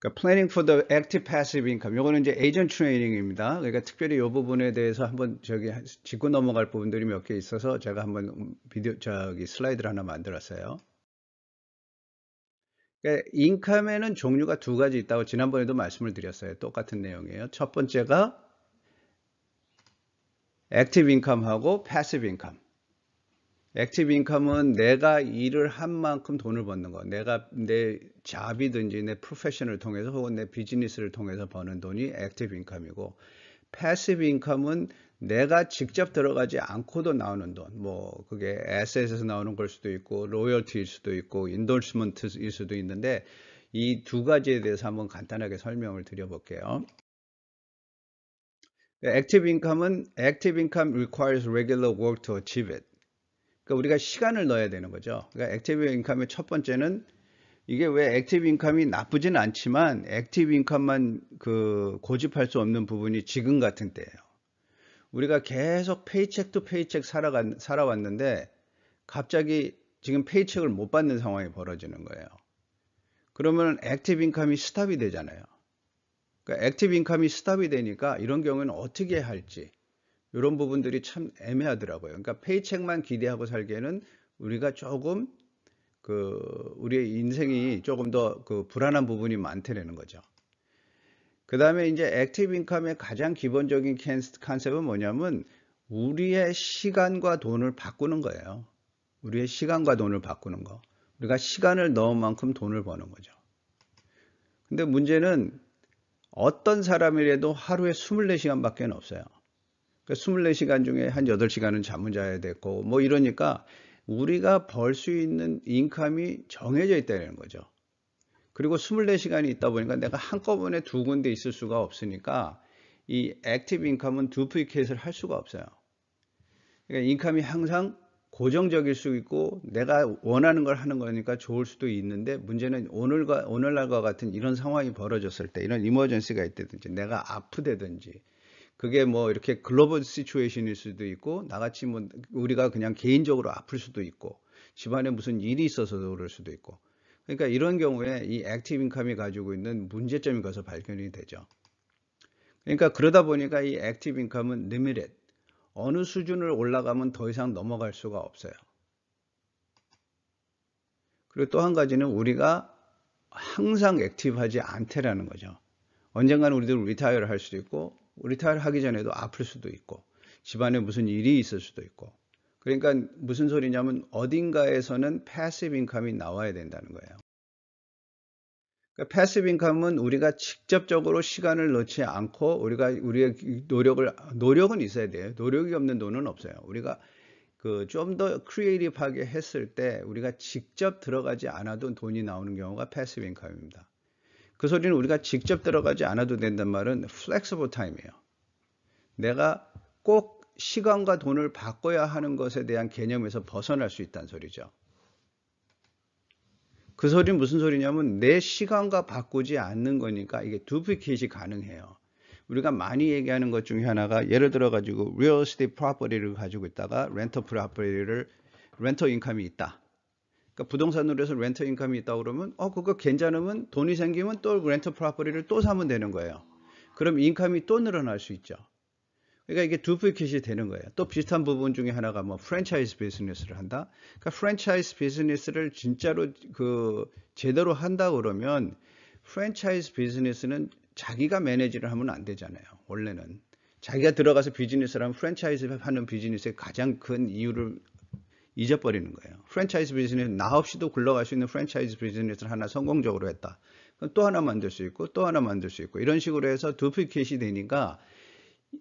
그러니까 planning for the active passive income. 요거는 이제 agent training입니다. 그러니까 특별히 이 부분에 대해서 한번 짚고 넘어갈 부분들이 몇 개 있어서 제가 한번 슬라이드를 하나 만들었어요. 그러니까 인컴에는 종류가 두 가지 있다고 지난번에도 말씀을 드렸어요. 똑같은 내용이에요. 첫 번째가 액티브 인컴하고 패시브 인컴. 액티브 인컴은 내가 일을 한 만큼 돈을 버는 거. 내가 내 잡이든지 내 프로페셔널을 통해서 혹은 내 비즈니스를 통해서 버는 돈이 액티브 인컴이고, 패시브 인컴은 내가 직접 들어가지 않고도 나오는 돈. 뭐 그게 에셋에서 나오는 걸 수도 있고 로열티일 수도 있고 인돌스먼트일 수도 있는데, 이 두 가지에 대해서 한번 간단하게 설명을 드려볼게요. 액티브 인컴은 active income requires regular work to achieve it. 그러니까 우리가 시간을 넣어야 되는 거죠. 그러니까 액티브 인컴의 첫 번째는, 이게 왜 액티브 인컴이 나쁘진 않지만 액티브 인컴만 고집할 수 없는 부분이 지금 같은 때예요. 우리가 계속 페이책 투 페이책 살아왔는데 갑자기 지금 페이책을 못 받는 상황이 벌어지는 거예요. 그러면 액티브 인컴이 스탑이 되잖아요. 그러니까 액티브 인컴이 스탑이 되니까 이런 경우는 어떻게 할지, 이런 부분들이 참 애매하더라고요. 그러니까 페이책만 기대하고 살기에는 우리가 조금 우리의 인생이 조금 더 불안한 부분이 많다는 거죠. 그 다음에 이제 액티브 인컴의 가장 기본적인 컨셉은 뭐냐면 우리의 시간과 돈을 바꾸는 거예요. 우리의 시간과 돈을 바꾸는 거. 우리가 시간을 넣은 만큼 돈을 버는 거죠. 근데 문제는 어떤 사람이라도 하루에 24시간밖에 없어요. 그러니까 24시간 중에 한 8시간은 잠을 자야 되고 뭐 이러니까 우리가 벌 수 있는 인컴이 정해져 있다는 거죠. 그리고 24시간이 있다 보니까 내가 한꺼번에 두 군데 있을 수가 없으니까 이 액티브 인컴은 두플리케이트를 할 수가 없어요. 그러니까 인컴이 항상 고정적일 수 있고 내가 원하는 걸 하는 거니까 좋을 수도 있는데, 문제는 오늘날과 같은 이런 상황이 벌어졌을 때, 이런 이머전시가 있다든지 내가 아프다든지, 그게 뭐 이렇게 글로벌 시츄에이션일 수도 있고 나같이 뭐 우리가 그냥 개인적으로 아플 수도 있고 집안에 무슨 일이 있어서 그럴 수도 있고, 그러니까 이런 경우에 이 액티브 인컴이 가지고 있는 문제점이 거기서 발견이 되죠. 그러니까 그러다 보니까 이 액티브 인컴은 리미티드, 어느 수준을 올라가면 더 이상 넘어갈 수가 없어요. 그리고 또 한 가지는 우리가 항상 액티브하지 않다라는 거죠. 언젠가는 우리도 리타이어를 할 수도 있고 리타이어 하기 전에도 아플 수도 있고 집안에 무슨 일이 있을 수도 있고, 그러니까 무슨 소리냐면 어딘가에서는 패시브 인컴이 나와야 된다는 거예요. 그러니까 패시브 인컴은 우리가 직접적으로 시간을 넣지 않고 우리의 노력은 있어야 돼요. 노력이 없는 돈은 없어요. 우리가 좀 더 크리에이티브하게 했을 때 우리가 직접 들어가지 않아도 돈이 나오는 경우가 패시브 인컴입니다. 그 소리는 우리가 직접 들어가지 않아도 된단 말은 플렉서블 타임이에요. 내가 꼭 시간과 돈을 바꿔야 하는 것에 대한 개념에서 벗어날 수 있다는 소리죠. 그 소리는 무슨 소리냐면 내 시간과 바꾸지 않는 거니까 이게 두플리케이트가 가능해요. 우리가 많이 얘기하는 것 중에 하나가, 예를 들어 가지고 real estate property를 가지고 있다가 렌터 인컴이 있다. 그러니까 부동산으로 해서 렌터 인컴이 있다 그러면 그거 괜찮으면 돈이 생기면 또 렌터 프로퍼티를 또 사면 되는 거예요. 그럼 인컴이 또 늘어날 수 있죠. 그러니까 이게 두플리케이트이 되는 거예요. 또 비슷한 부분 중에 하나가 뭐 프랜차이즈 비즈니스를 한다. 그러니까 프랜차이즈 비즈니스를 진짜로 제대로 한다 그러면 프랜차이즈 비즈니스는 자기가 매니지를 하면 안 되잖아요. 원래는 자기가 들어가서 비즈니스를 하면 프랜차이즈 하는 비즈니스의 가장 큰 이유를 잊어버리는 거예요. 프랜차이즈 비즈니스, 나 없이도 굴러갈 수 있는 프랜차이즈 비즈니스를 하나 성공적으로 했다. 그럼 또 하나 만들 수 있고 또 하나 만들 수 있고 이런 식으로 해서 두플리케이트이 되니까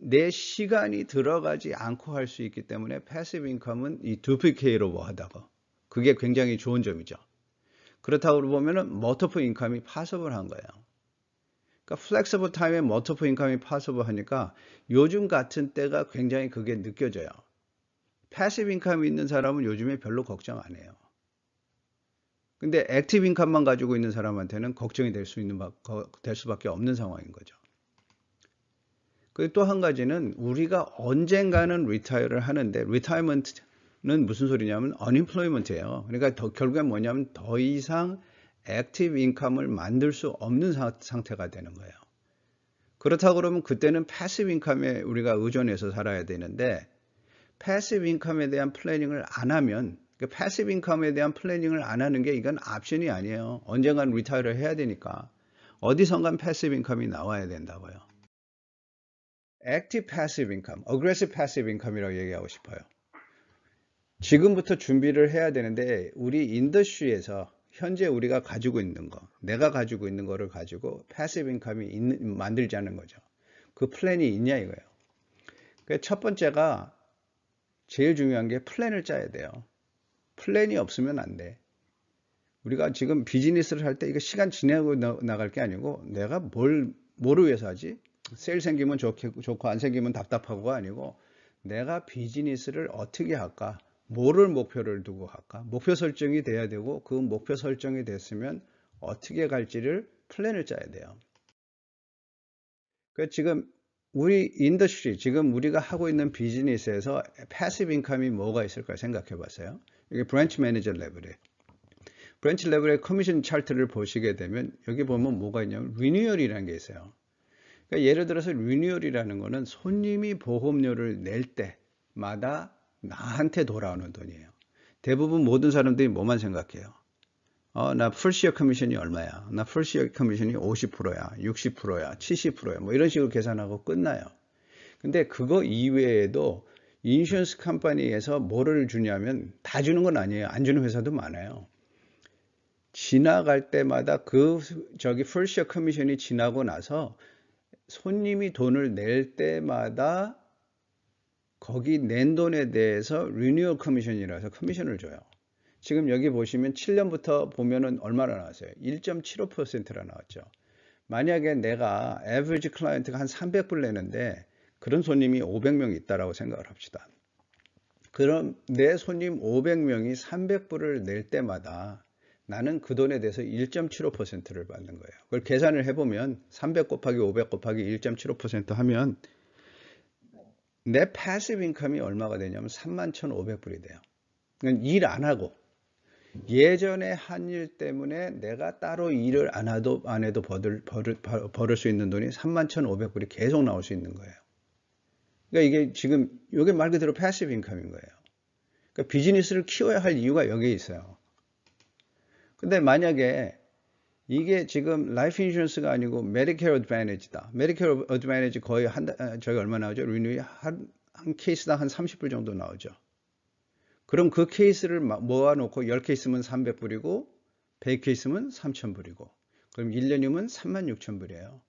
내 시간이 들어가지 않고 할 수 있기 때문에 패시브 인컴은 이 두플리케이트로 하다가 그게 굉장히 좋은 점이죠. 그렇다고 보면은 멀티플 인컴이 파서블한 거예요. 그러니까 플렉서블 타임에 멀티플 인컴이 파서블 하니까 요즘 같은 때가 굉장히 그게 느껴져요. 패시브 인컴이 있는 사람은 요즘에 별로 걱정 안 해요. 근데 액티브 인컴만 가지고 있는 사람한테는 걱정이 될 수밖에 없는 상황인 거죠. 그리고 또 한 가지는 우리가 언젠가는 리타이어를 하는데, 리타이먼트는 무슨 소리냐면 unemployment예요. 그러니까 결국엔 뭐냐면 더 이상 액티브 인컴을 만들 수 없는 상태가 되는 거예요. 그렇다고 그러면 그때는 패시브 인컴에 우리가 의존해서 살아야 되는데 패시브 인컴에 대한 플래닝을 안 하면 패시브 인컴에 대한 플래닝을 안 하는 게 이건 옵션이 아니에요. 언젠간 리타이어를 해야 되니까 어디선간 패시브 인컴이 나와야 된다고요. 액티브 패시브 인컴, 어그레시브 패시브 인컴이라고 얘기하고 싶어요. 지금부터 준비를 해야 되는데 우리 인더스트리에서 현재 우리가 가지고 있는 거, 내가 가지고 있는 거를 가지고 패시브 인컴이 만들자는 거죠. 그 플랜이 있냐 이거예요. 첫 번째가 제일 중요한 게 플랜을 짜야 돼요. 플랜이 없으면 안 돼. 우리가 지금 비즈니스를 할 때 이거 시간 지내고 나갈 게 아니고 내가 뭐를 위해서 하지? 세일 생기면 좋고 안 생기면 답답하고가 아니고 내가 비즈니스를 어떻게 할까? 뭐를 목표를 두고 할까? 목표 설정이 돼야 되고 그 목표 설정이 됐으면 어떻게 갈지를 플랜을 짜야 돼요. 지금 우리 인더스트리, 지금 우리가 하고 있는 비즈니스에서 패시브 인컴이 뭐가 있을까 생각해 봤어요. 이게 브랜치 매니저 레벨에. 브랜치 레벨의 커미션 차트를 보시게 되면 여기 보면 뭐가 있냐면 리뉴얼이라는 게 있어요. 그러니까 예를 들어서 리뉴얼이라는 거는 손님이 보험료를 낼 때마다 나한테 돌아오는 돈이에요. 대부분 모든 사람들이 뭐만 생각해요? 나 first year 커미션이 얼마야? 나 first year 커미션이 50%야, 60%야, 70%야. 뭐 이런 식으로 계산하고 끝나요. 근데 그거 이외에도 인슈런스 컴퍼니에서 뭐를 주냐면 다 주는 건 아니에요. 안 주는 회사도 많아요. 지나갈 때마다 first year 커미션이 지나고 나서 손님이 돈을 낼 때마다 거기 낸 돈에 대해서 리뉴얼 커미션이라서 커미션을 줘요. 지금 여기 보시면 7년부터 보면은 얼마나 나왔어요? 1.75%라 나왔죠. 만약에 내가 average 클라이언트가 한 300불 내는데 그런 손님이 500명 있다라고 생각을 합시다. 그럼 내 손님 500명이 300불을 낼 때마다 나는 그 돈에 대해서 1.75%를 받는 거예요. 그걸 계산을 해보면 300 곱하기 500 곱하기 1.75% 하면 내 패시브 인컴이 얼마가 되냐면 31,500불이 돼요. 일 안 하고 예전에 한 일 때문에 내가 따로 일을 안 해도 벌을 수 있는 돈이 31,500불이 계속 나올 수 있는 거예요. 그러니까 이게 지금 이게 말 그대로 패시브 인컴인 거예요. 그러니까 비즈니스를 키워야 할 이유가 여기에 있어요. 근데 만약에 이게 지금 라이프 인슈런스가 아니고 메디케어 어드밴티지다. 메디케어 어드밴티지 거의 저기 얼마 나오죠? 리뉴이 한 케이스당 한 30불 정도 나오죠. 그럼 그 케이스를 모아놓고 10케이스면 300불이고 100케이스면 3,000불이고 그럼 1년이면 36,000불이에요.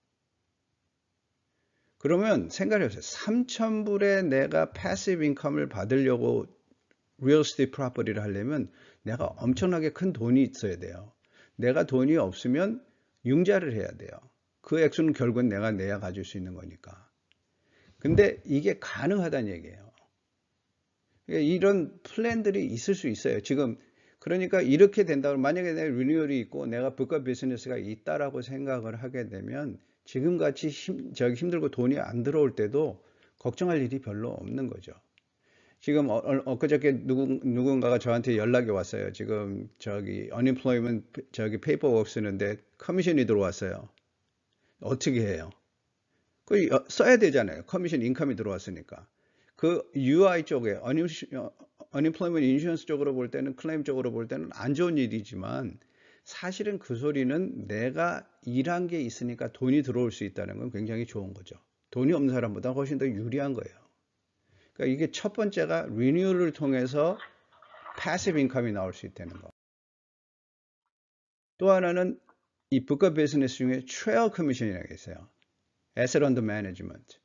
그러면 생각해 보세요. 3,000불에 내가 패시브 인컴을 받으려고 리얼 스테이트 프로퍼티를 하려면 내가 엄청나게 큰 돈이 있어야 돼요. 내가 돈이 없으면 융자를 해야 돼요. 그 액수는 결국은 내가 내야 가질 수 있는 거니까. 근데 이게 가능하다는 얘기예요. 이런 플랜들이 있을 수 있어요. 지금 그러니까 이렇게 된다고 만약에 내 리뉴얼이 있고 내가 부가 비즈니스가 있다라고 생각을 하게 되면 지금같이 힘들고 돈이 안 들어올 때도 걱정할 일이 별로 없는 거죠. 지금 엊그저께 누군가가 저한테 연락이 왔어요. 지금 unemployment 페이퍼워크 쓰는데 커미션이 들어왔어요. 어떻게 해요? 그 써야 되잖아요. 커미션 인컴이 들어왔으니까. 그 UI 쪽에 unemployment insurance 쪽으로 볼 때는 클레임 쪽으로 볼 때는 안 좋은 일이지만 사실은 그 소리는 내가 일한 게 있으니까 돈이 들어올 수 있다는 건 굉장히 좋은 거죠. 돈이 없는 사람보다 훨씬 더 유리한 거예요. 그러니까 이게 첫 번째가 리뉴얼을 통해서 패시브 인컴이 나올 수 있다는 거. 또 하나는 이 부가 비즈니스 중에 트레일 커미션이라는 게 있어요. Asset Under Management.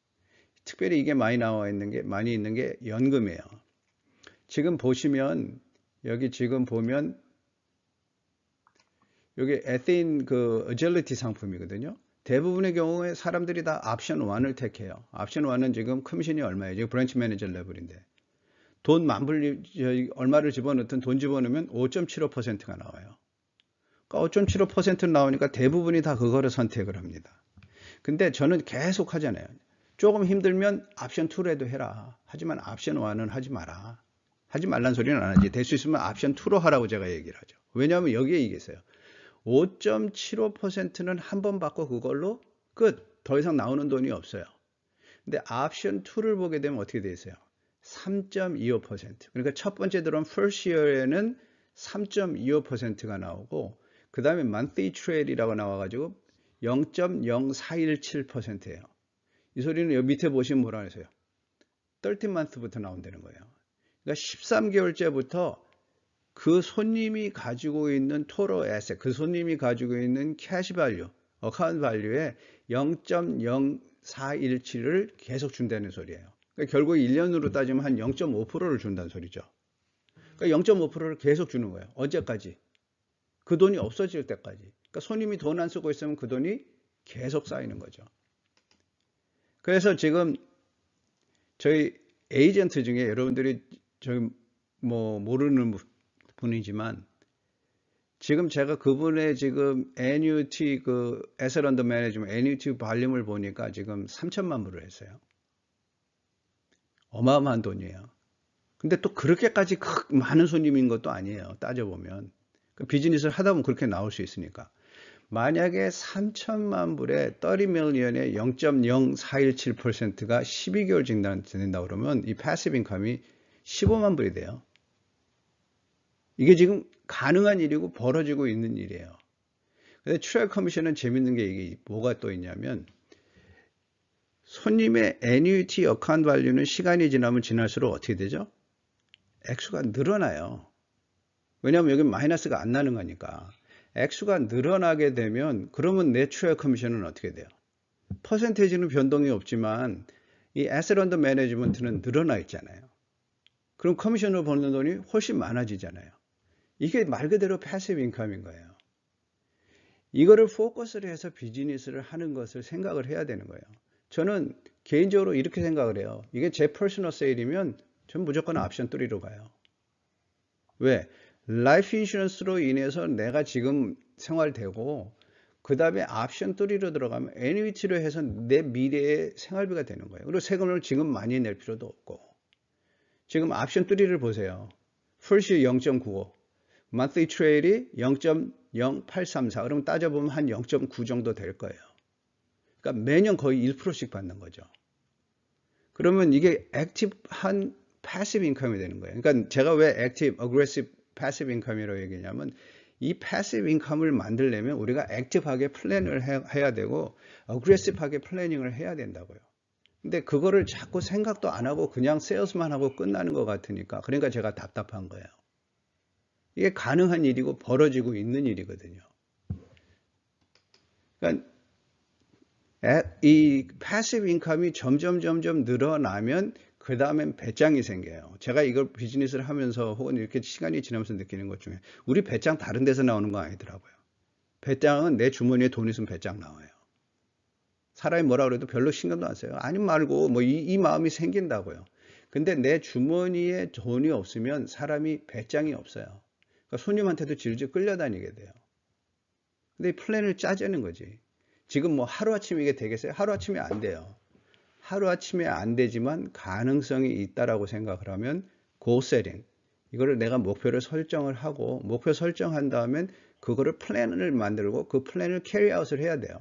특별히 이게 많이 있는 게 연금이에요. 지금 보시면 여기 지금 보면 여기 에테인 어질리티 상품이거든요. 대부분의 경우에 사람들이 다 옵션 1을 택해요. 옵션 1은 지금 커미션이 얼마예요? 지금 브랜치 매니저 레벨인데. 돈 만불 얼마를 집어넣든 돈 집어넣으면 5.75%가 나와요. 그러니까 5.75% 나오니까 대부분이 다 그거를 선택을 합니다. 근데 저는 계속 하잖아요. 조금 힘들면 옵션 2라도 해라. 하지만 옵션 1은 하지 마라. 하지 말란 소리는 안 하지. 될 수 있으면 옵션 2로 하라고 제가 얘기를 하죠. 왜냐하면 여기에 이게 있어요. 5.75%는 한 번 받고 그걸로 끝. 더 이상 나오는 돈이 없어요. 근데 옵션 2를 보게 되면 어떻게 돼 있어요? 3.25%. 그러니까 첫 번째 들어온 first year에는 3.25%가 나오고 그 다음에 monthly trail이라고 나와가지고 0.0417%예요. 이 소리는 여기 밑에 보시면 뭐라 하세요? 13month부터 나온다는 거예요. 그러니까 13개월째부터 그 손님이 가지고 있는 total asset, 그 손님이 가지고 있는 cash value, account value의 0.0417을 계속 준다는 소리예요. 그러니까 결국 1년으로 따지면 한 0.5%를 준다는 소리죠. 그러니까 0.5%를 계속 주는 거예요. 언제까지? 그 돈이 없어질 때까지. 그러니까 손님이 돈 안 쓰고 있으면 그 돈이 계속 쌓이는 거죠. 그래서 지금 저희 에이전트 중에 여러분들이 저희 뭐 모르는 분이지만 지금 제가 그분의 지금 annuity 그 asset under management annuity 발림을 보니까 지금 3천만 불을 했어요. 어마어마한 돈이에요. 근데 또 그렇게까지 많은 손님인 것도 아니에요. 따져보면. 그 비즈니스를 하다 보면 그렇게 나올 수 있으니까. 만약에 3천만 불에 30million에 0.0417%가 12개월 증단된다 그러면 이 패시브 인컴이 15만 불이 돼요. 이게 지금 가능한 일이고 벌어지고 있는 일이에요. 근데 트레일 커미션은 재밌는 게 이게 뭐가 또 있냐면 손님의 annuity account value는 시간이 지나면 지날수록 어떻게 되죠? 액수가 늘어나요. 왜냐하면 여기 마이너스가 안 나는 거니까. 액수가 늘어나게 되면 그러면 내 트레일 커미션은 어떻게 돼요? 퍼센테이지는 변동이 없지만 이 asset under management는 늘어나 있잖아요. 그럼 커미션으로 버는 돈이 훨씬 많아지잖아요. 이게 말 그대로 패시브 인컴인 거예요. 이거를 포커스를 해서 비즈니스를 하는 것을 생각을 해야 되는 거예요. 저는 개인적으로 이렇게 생각을 해요. 이게 제 퍼스널 세일이면 전 무조건 옵션 3로 가요. 왜? 라이프 인슈런스로 인해서 내가 지금 생활되고 그 다음에 옵션 3로 들어가면 애니위티로 해서 내 미래의 생활비가 되는 거예요. 그리고 세금을 지금 많이 낼 필요도 없고 지금 옵션 3를 보세요. First 0.95 monthly trail이 0.0834 그럼 따져보면 한 0.9 정도 될 거예요. 그러니까 매년 거의 1%씩 받는 거죠. 그러면 이게 액티브한 패시브 인컴이 되는 거예요. 그러니까 제가 왜 액티브, 어그레시브 패시브 인컴이라고 얘기하냐면 이 패시브 인컴을 만들려면 우리가 액티브하게 플랜을 해야 되고 어그레시브하게 플래닝을 해야 된다고요. 근데 그거를 자꾸 생각도 안 하고 그냥 세일스만 하고 끝나는 것 같으니까 그러니까 제가 답답한 거예요. 이게 가능한 일이고 벌어지고 있는 일이거든요. 그러니까 이 패시브 인컴이 점점 늘어나면 그 다음엔 배짱이 생겨요. 제가 이걸 비즈니스를 하면서 혹은 이렇게 시간이 지나면서 느끼는 것 중에 우리 배짱 다른 데서 나오는 거 아니더라고요. 배짱은 내 주머니에 돈 있으면 배짱 나와요. 사람이 뭐라 그래도 별로 신경도 안 써요. 아니 말고 뭐 이 마음이 생긴다고요. 근데 내 주머니에 돈이 없으면 사람이 배짱이 없어요. 그러니까 손님한테도 질질 끌려다니게 돼요. 근데 이 플랜을 짜자는 거지. 지금 뭐 하루아침에 이게 되겠어요? 하루아침에 안 돼요. 하루아침에 안 되지만 가능성이 있다라고 생각을 하면 goal setting. 이거를 내가 목표를 설정을 하고 목표 설정한 다음엔 그거를 플랜을 만들고 그 플랜을 캐리 아웃을 해야 돼요.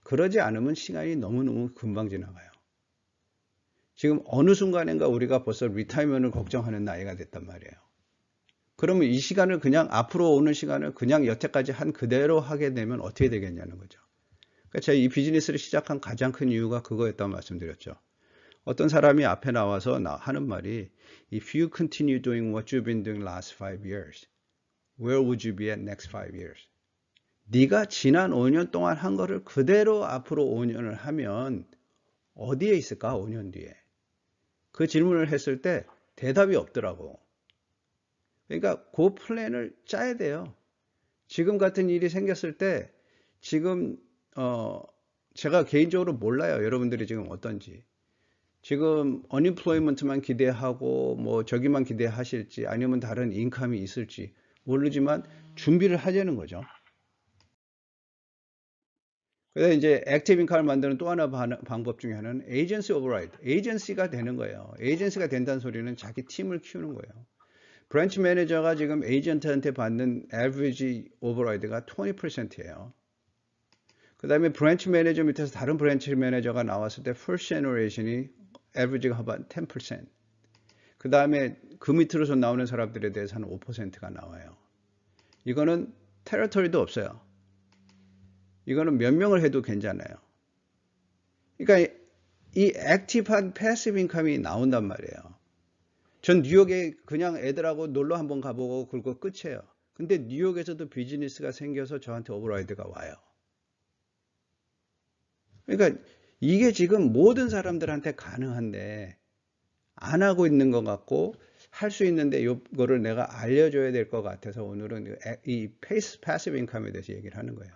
그러지 않으면 시간이 너무너무 금방 지나가요. 지금 어느 순간인가 우리가 벌써 리타이먼을 걱정하는 나이가 됐단 말이에요. 그러면 이 시간을 그냥 앞으로 오는 시간을 그냥 여태까지 한 그대로 하게 되면 어떻게 되겠냐는 거죠. 그러니까 제가 이 비즈니스를 시작한 가장 큰 이유가 그거였다고 말씀드렸죠. 어떤 사람이 앞에 나와서 하는 말이 If you continue doing what you've been doing last 5 years, where would you be at next 5 years? 네가 지난 5년 동안 한 거를 그대로 앞으로 5년을 하면 어디에 있을까? 5년 뒤에. 그 질문을 했을 때 대답이 없더라고. 그러니까 그 플랜을 짜야 돼요. 지금 같은 일이 생겼을 때 지금 제가 개인적으로 몰라요. 여러분들이 지금 어떤지. 지금 unemployment만 기대하고 뭐 저기만 기대하실지 아니면 다른 인컴이 있을지 모르지만 준비를 하자는 거죠. 그래서 이제 액티브 인컴을 만드는 또 하나 방법 중에 하나는 에이전시 오버라이드. 에이전시가 되는 거예요. 에이전시가 된다는 소리는 자기 팀을 키우는 거예요. 브랜치 매니저가 지금 에이전트한테 받는 average override가 20%예요. 그 다음에 브랜치 매니저 밑에서 다른 브랜치 매니저가 나왔을 때 first generation이 average가 about 10%. 그 다음에 그 밑으로서 나오는 사람들에 대해서 한 5%가 나와요. 이거는 테리토리도 없어요. 이거는 몇 명을 해도 괜찮아요. 그러니까 이 액티브한 패시브 인컴이 나온단 말이에요. 전 뉴욕에 그냥 애들하고 놀러 한번 가보고 그러고 끝이에요. 근데 뉴욕에서도 비즈니스가 생겨서 저한테 오버라이드가 와요. 그러니까 이게 지금 모든 사람들한테 가능한데 안 하고 있는 것 같고 할 수 있는데 이거를 내가 알려줘야 될 것 같아서 오늘은 이 패시브 인컴에 대해서 얘기를 하는 거예요.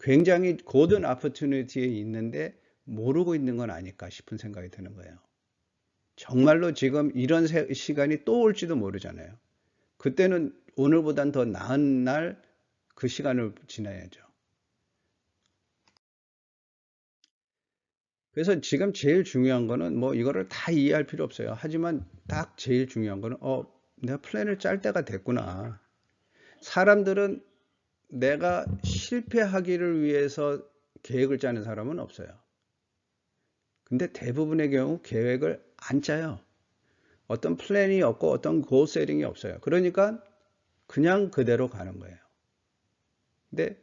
굉장히 고든 오퍼튜니티에 있는데 모르고 있는 건 아닐까 싶은 생각이 드는 거예요. 정말로 지금 이런 시간이 또 올지도 모르잖아요. 그때는 오늘보단 더 나은 날 그 시간을 지나야죠. 그래서 지금 제일 중요한 거는 뭐 이거를 다 이해할 필요 없어요. 하지만 딱 제일 중요한 거는 내가 플랜을 짤 때가 됐구나. 사람들은 내가 실패하기를 위해서 계획을 짜는 사람은 없어요. 근데 대부분의 경우 계획을 안 짜요. 어떤 플랜이 없고 어떤 골 세팅이 없어요. 그러니까 그냥 그대로 가는 거예요. 근데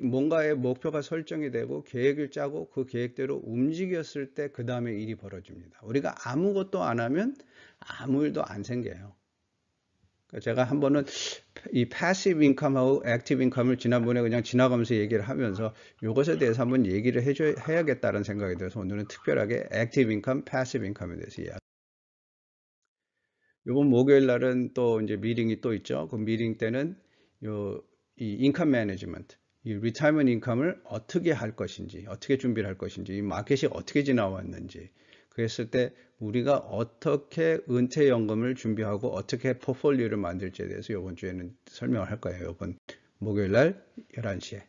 뭔가의 목표가 설정이 되고 계획을 짜고 그 계획대로 움직였을 때 그 다음에 일이 벌어집니다. 우리가 아무것도 안 하면 아무 일도 안 생겨요. 제가 한 번은 이 패시브 인컴하고 액티브 인컴을 지난번에 그냥 지나가면서 얘기를 하면서 이것에 대해서 한번 얘기를 해야겠다는 생각이 들어서 오늘은 특별하게 액티브 인컴, 패시브 인컴에 대해서 이야기. 이번 목요일 날은 또 이제 미팅이 또 있죠. 그 미팅 때는 이 인컴 매니지먼트, 이 리타이먼트 인컴을 어떻게 할 것인지, 어떻게 준비를 할 것인지, 이 마켓이 어떻게 지나왔는지, 그랬을 때 우리가 어떻게 은퇴연금을 준비하고 어떻게 포트폴리오를 만들지에 대해서 이번 주에는 설명을 할 거예요. 이번 목요일 날 11시에.